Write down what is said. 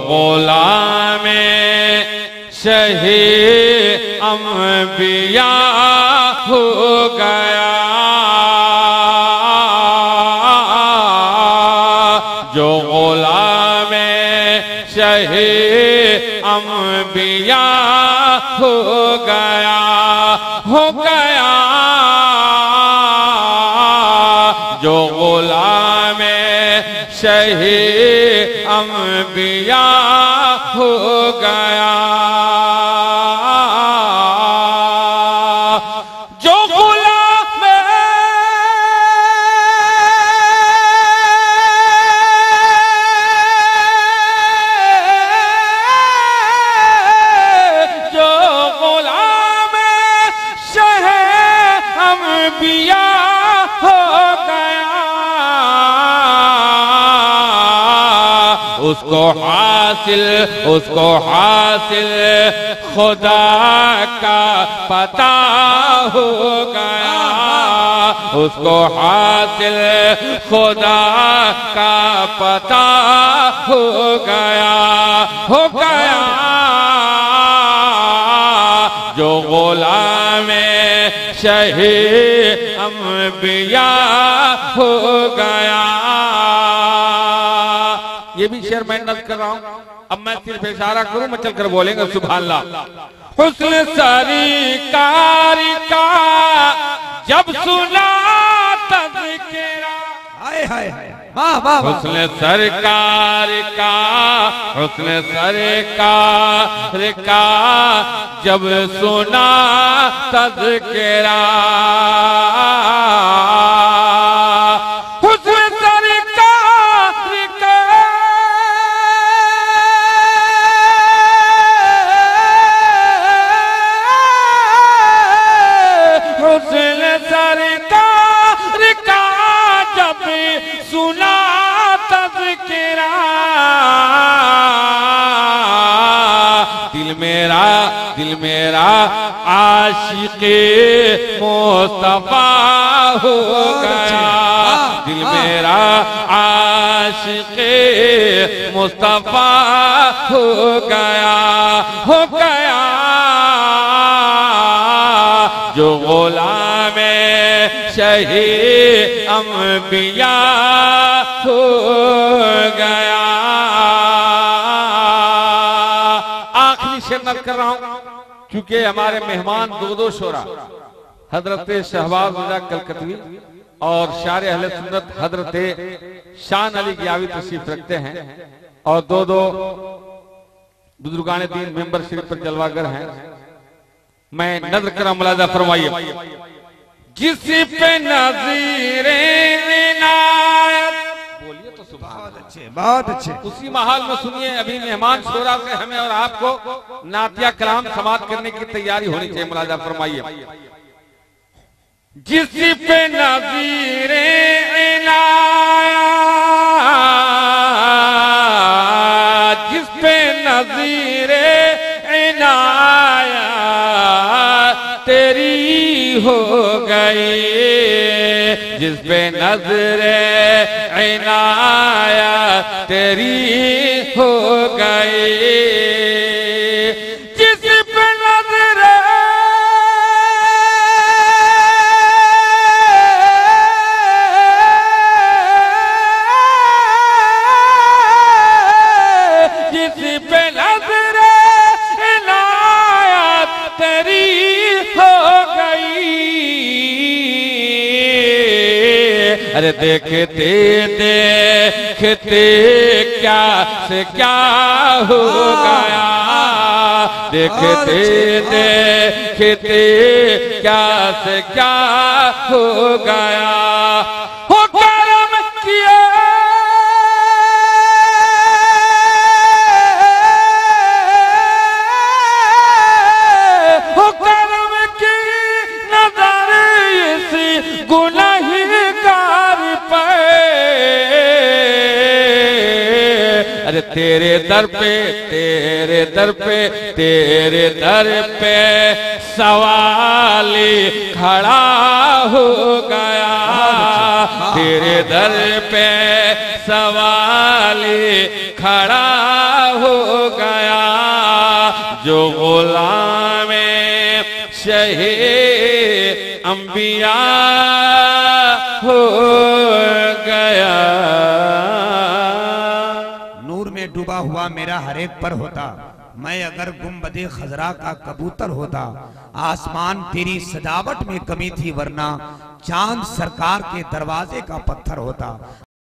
गुलाम शहीद अंबिया हो गया, जो गुलाम शहीद अंबिया हो गया, हो गया, जो गुलाम शहीद अंबिया हो गया, जो गुलाम जो गुलाम शहीद अंबिया हो गया, उसको हासिल खुदा का पता हो गया, उसको हासिल खुदा का पता हो गया, हो गया, जो गुलाम शहीद अंबिया हो गया। ये भी शेर मैं नज़्म कर रहा हूं, अब मैं सिर्फ इशारा करूं, मैं चलकर बोलेंगे सुभान अल्लाह। हुस्न सरकार का जब सुना तज़किरा, हाय हाय वाह वाह, हुस्न सरकार का, हुस्न सरकार का जब सुना तज़किरा, सुना तज़किरा, दिल मेरा आशिक़े मुस्तफ़ा हो गया, दिल मेरा आशिक़े मुस्तफ़ा हो गया, हो गया, जो गुलाम शहीद अंबिया हो गया। आखिरी शेर नज़्म कर रहा हूं, क्योंकि हमारे मेहमान दो शोरा हजरत शहबाज रज़ा कलकतवी और शायर अहले सुन्नत हजरत शान अली गियावी तशरीफ रखते हैं, और दो बुजुर्गान दीन मेंबर शरीफ पर जलवागर हैं। मैं नज़र करा, मुलाज़ा फरमाइए। जिस पे नज़ीरे इनायत, बोलिए तो सुभान, बहुत अच्छे बहुत अच्छे। उसी माहौल में सुनिए, अभी मेहमान शोरा से हमें और आपको नातिया कलाम समाप्त करने की तैयारी होनी चाहिए। मुलाज़ा फरमाइए। जिस पे नज़ीरे इनायत, जिस पे नज़ीरे इनायत तेरी हो गई, जिस पे नज़रे इनायत तेरी हो गई, जिस पे नज़रे जिस पे नज़रे इनायत तेरी हो गई, अरे देखते देखते क्या से क्या हो गया, देखते देखते क्या से क्या हो गया, हो करम किया अरे तेरे दर पे तेरे दर पे तेरे दर पे सवाली खड़ा हो गया, तेरे दर पे सवाली खड़ा हो अंबिया हो गया। नूर में डूबा हुआ मेरा हर एक पर होता, मैं अगर गुंबदे खजरा का कबूतर होता। आसमान तेरी सजावट में कमी थी, वरना चांद सरकार के दरवाजे का पत्थर होता।